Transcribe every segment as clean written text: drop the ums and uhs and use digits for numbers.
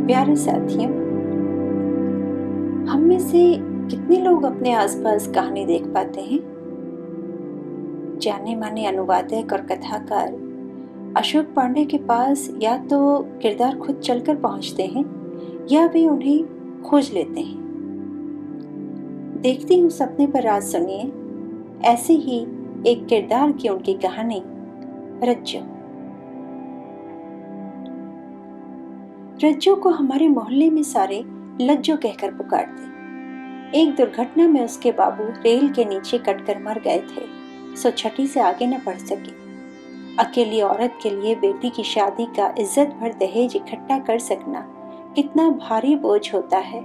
प्यारे साथियों, हम में से कितने लोग अपने आसपास कहानी देख पाते हैं? जाने माने अनुवादक और कथाकार अशोक पांडे के पास या तो किरदार खुद चलकर पहुंचते हैं या वे उन्हें खोज लेते हैं। देखती हूँ सपने पर राज सुनिए, ऐसे ही एक किरदार की उनकी कहानी रज्जू। रज्जू को हमारे मोहल्ले में सारे लज्जो कहकर पुकारते। एक दुर्घटना में उसके बाबू रेल के नीचे कटकर मर गए थे, सो छठी से आगे न पढ़ सकी। अकेली औरत के लिए बेटी की शादी का इज्जत भर दहेज इकट्ठा कर सकना कितना भारी बोझ होता है,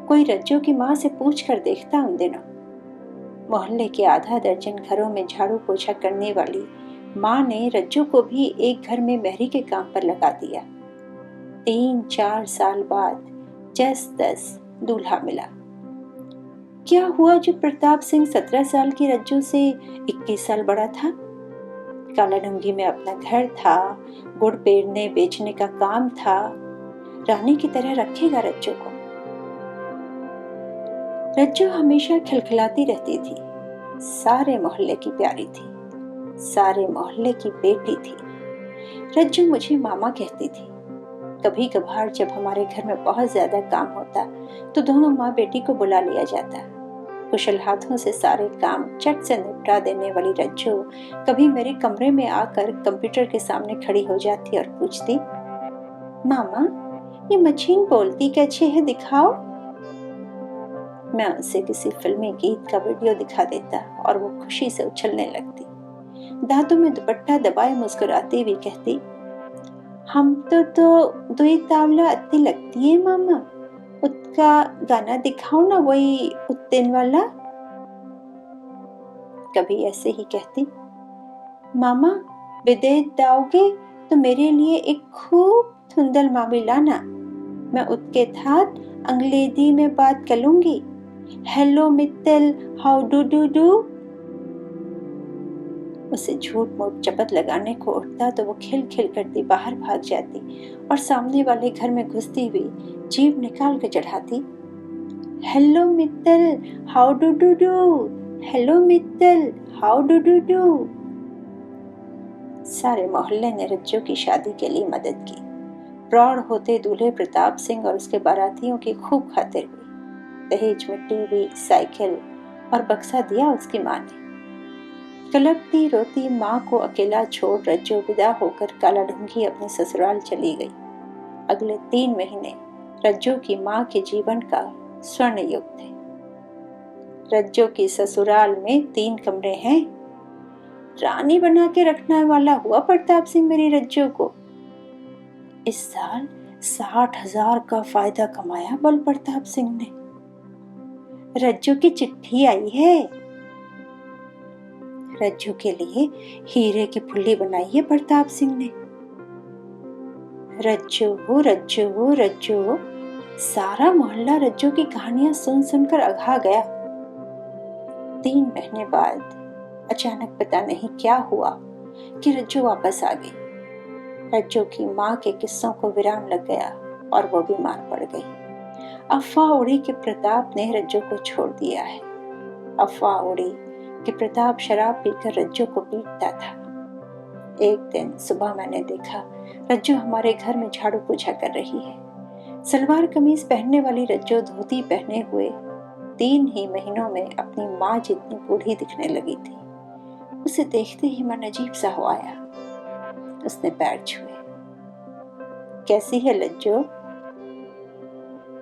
कोई रज्जो की माँ से पूछ कर देखता उन दिनों। मोहल्ले के आधा दर्जन घरों में झाड़ू पोछा करने वाली माँ ने रज्जो को भी एक घर में मेहरी के काम पर लगा दिया। 3-4 साल बाद जस तस दूल्हा मिला। क्या हुआ जो प्रताप सिंह 17 साल की रज्जू से 21 साल बड़ा था? काला डूंगी में अपना घर था, गुड़ पेरने बेचने का काम था, रानी की तरह रखेगा रज्जू को। रज्जू हमेशा खिलखिलाती रहती थी, सारे मोहल्ले की प्यारी थी, सारे मोहल्ले की बेटी थी। रज्जू मुझे मामा कहती थी। कभी कभार जब हमारे घर में बहुत ज्यादा काम होता तो दोनों माँ बेटी को बुला लिया जाता। कुशल हाथों से सारे काम चट से निपटा देने वाली रज्जू कभी मेरे कमरे में आकर कंप्यूटर के सामने खड़ी हो जाती और पूछती, मामा ये मशीन बोलती कैसे है, दिखाओ। मैं उनसे किसी फिल्मी गीत का वीडियो दिखा देता और वो खुशी से उछलने लगती। दांतों में दुपट्टा दबाए मुस्कुराती हुई कहती, हम तो दुई तावला अति लगती है मामा, उसका गाना दिखाओ ना, वही उत्तेन वाला। कभी ऐसे ही कहती, मामा विदेश जाओगे तो मेरे लिए एक खूब सुंदर मामी लाना, मैं उसके साथ अंग्रेजी में बात करूंगी। Hello Mittal, how do do do. उसे झूठ मूठ चपत लगाने को उठता तो वो खिल खिल करती बाहर भाग जाती और सामने वाले घर में घुसती हुई जीभ निकाल कर चढ़ाती, hello Mittal, how do do do, hello Mittal, how do do do. सारे मोहल्ले ने रज्जू की शादी के लिए मदद की। प्रौढ़ होते दूल्हे प्रताप सिंह और उसके बारातियों की खूब खातिर हुई। दहेज में टीवी, साइकिल और बक्सा दिया उसकी माँ ने। कलपती रोती माँ को अकेला छोड़ रज्जू विदा होकर काला ढूंगी अपने ससुराल चली गई। अगले 3 महीने रज्जू की माँ के जीवन का स्वर्ण युग थे। रज्जू की ससुराल में 3 कमरे हैं। रानी बना के रखने वाला हुआ प्रताप सिंह मेरी रज्जू को। इस साल 60,000 का फायदा कमाया बल प्रताप सिंह ने। रज्जू की चिट्ठी आई है। रज्जू के लिए हीरे की फुल्ली बनाई है प्रताप सिंह ने। रज्जू रज्जू रज्जू, सारा मोहल्ला रज्जू की कहानियां सुन सुनकर अघा गया। 3 महीने बाद अचानक पता नहीं क्या हुआ कि रज्जू वापस आ गई। रज्जू की माँ के किस्सों को विराम लग गया और वो बीमार पड़ गई। अफवाह उड़ी कि प्रताप ने रज्जू को छोड़ दिया है। अफवाह उड़ी कि प्रताप शराब पीकर रज्जू को पीटता था। एक दिन सुबह मैंने देखा रज्जू हमारे घर में झाड़ू पोछा कर रही है। सलवार कमीज पहनने वाली रज्जू धोती पहने हुए 3 ही महीनों में अपनी माँ जितनी बूढ़ी दिखने लगी थी। उसे देखते ही मन अजीब सा हो आया। उसने पैर छुए। कैसी है लज्जू?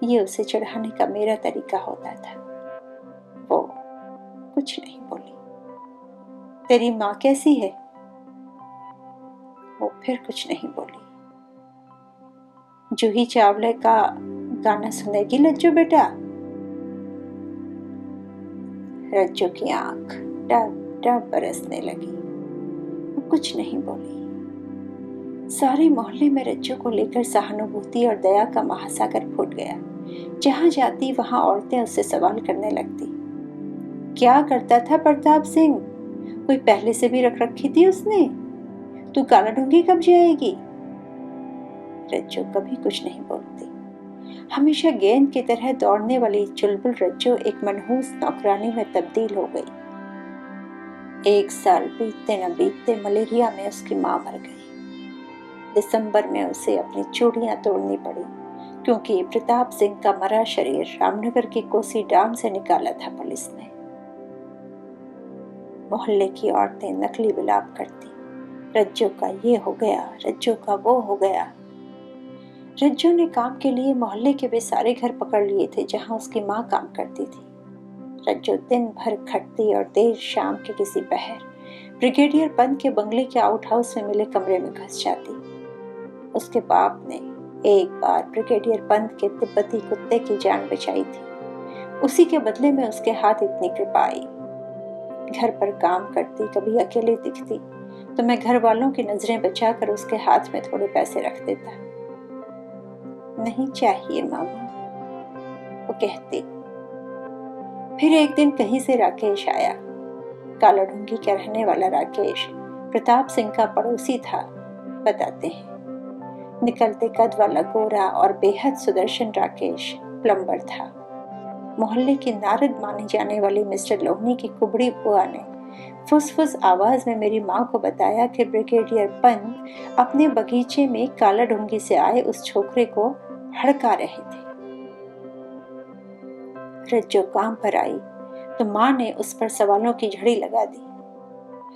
ये उसे चढ़ाने का मेरा तरीका होता था। वो कुछ नहीं बोली। तेरी माँ कैसी है? वो फिर कुछ नहीं बोली। जूही चावले का गाना सुनेगी लज्जू बेटा? रज्जू की आंख टप टप बरसने लगी। वो कुछ नहीं बोली। सारे मोहल्ले में रज्जू को लेकर सहानुभूति और दया का महासागर फूट गया। जहां जाती वहां औरतें उससे सवाल करने लगती, क्या करता था प्रताप सिंह? कोई पहले से भी रख रखी थी उसने? तू काला ढूंगी कब जाएगी? रज्जू कभी कुछ नहीं बोलती। हमेशा गेंद की तरह दौड़ने वाली चुलबुल रज्जो एक मनहूस नौकरानी में तब्दील हो गई। 1 साल बीतते न बीतते मलेरिया में उसकी माँ मर गई। दिसंबर में उसे अपनी चूड़ियां तोड़नी पड़ी, क्योंकि प्रताप सिंह का मरा शरीर रामनगर की कोसी डैम से निकाला था पुलिस ने। मोहल्ले की औरतें नकली विलाप करती, रज्जो का ये हो गया, रज्जो का वो हो गया। रज्जो ने काम के लिए मोहल्ले के वे सारे घर पकड़ लिए थे जहां उसकी माँ काम करती थी। रज्जो दिन भर खटती और देर शाम के किसी पहर ब्रिगेडियर पंत के बंगले के आउट हाउस में मिले कमरे में घुस जाती। उसके बाप ने एक बार ब्रिगेडियर पंत के तिब्बती कुत्ते की जान बचाई थी। उसी के बदले में उसके हाथ इतनी कृपा आई। घर पर काम करती, कभी अकेले दिखती तो मैं घर वालों की नजरें बचाकर उसके हाथ में थोड़े पैसे रख देता। नहीं चाहिए मामा, वो कहती। फिर एक दिन कहीं से राकेश आया। काला ढूंगी का रहने वाला राकेश प्रताप सिंह का पड़ोसी था, बताते हैं। निकलते कद वाला गोरा और बेहद सुदर्शन राकेश प्लम्बर था। मोहल्ले की नारद माने जाने वाली मिस्टर लोहनी की कुबड़ी बुआ ने फुस-फुस आवाज में मेरी माँ को बताया कि ब्रिगेडियर पंत अपने बगीचे में काला ढूंगी से आए उस छोकरे को हड़का रहे थे। रज्जो काम पर आई तो माँ ने उस पर सवालों की झड़ी लगा दी।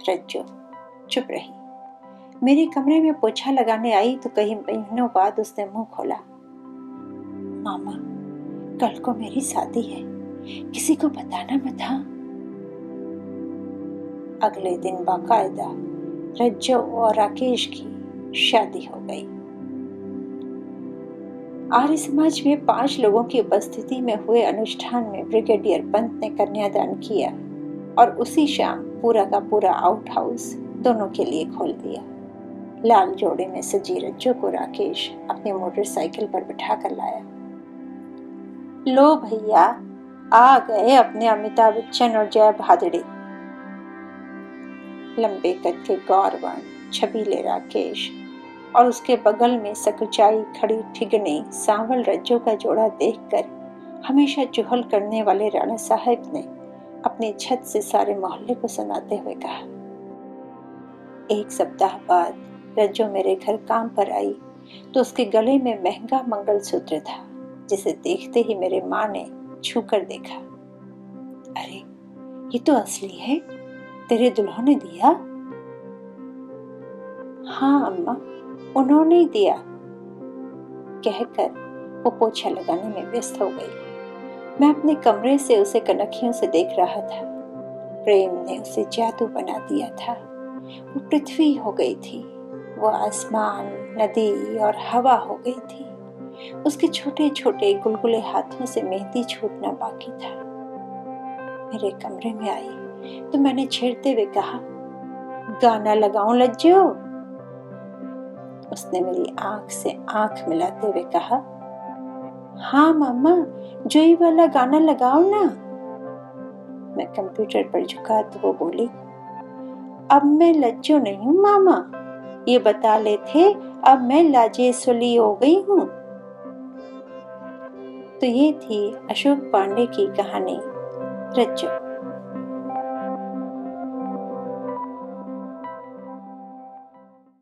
रज्जो चुप रही। मेरे कमरे में पोछा लगाने आई तो कई महीनों बाद उसने मुंह खोला। मामा, कल को मेरी शादी है, किसी को बताना मत। हाँ। अगले दिन बाकायदा रज्जो और राकेश की शादी हो गई। आर्य समाज में 5 लोगों की उपस्थिति में हुए अनुष्ठान में ब्रिगेडियर पंत ने कन्यादान किया और उसी शाम पूरा का पूरा आउट हाउस दोनों के लिए खोल दिया। लाल जोड़े में सजी रज्जो को राकेश अपनी मोटरसाइकिल पर बिठा कर लाया। लो भैया, आ गए अपने अमिताभ बच्चन और जया भादुड़ी। लंबे कद के गौरवर्ण छबीले राकेश और उसके बगल में सकुचाई खड़ी ठिगनी सांवल रज्जो का जोड़ा देखकर हमेशा चुहल करने वाले राणा साहब ने अपनी छत से सारे मोहल्ले को सुनाते हुए कहा। 1 सप्ताह बाद रज्जो मेरे घर काम पर आई तो उसके गले में महंगा मंगलसूत्र था, जिसे देखते ही मेरे माँ ने छूकर देखा। अरे, ये तो असली है, तेरे दुल्हन ने दिया? हाँ अम्मा, उन्होंने ही दिया, कहकर वो पोछा लगाने में व्यस्त हो गई। मैं अपने कमरे से उसे कनखियों से देख रहा था। प्रेम ने उसे जादू बना दिया था। वो पृथ्वी हो गई थी, वो आसमान, नदी और हवा हो गई थी। उसके छोटे छोटे गुलगुले हाथों से मेहंदी छूटना बाकी था। मेरे कमरे में आई तो मैंने छेड़ते हुए कहा, गाना लगाऊं लज्जो? उसने मेरी आंख से आंख मिलाते हुए कहा, हाँ मामा, जो ये वाला गाना लगाओ ना। मैं कंप्यूटर पर झुका तो वो बोली, अब मैं लज्जो नहीं हूँ मामा, ये बता ले थे अब मैं लाजेसुली हो गई हूँ। तो ये थी अशोक पांडे की कहानी रज्जो।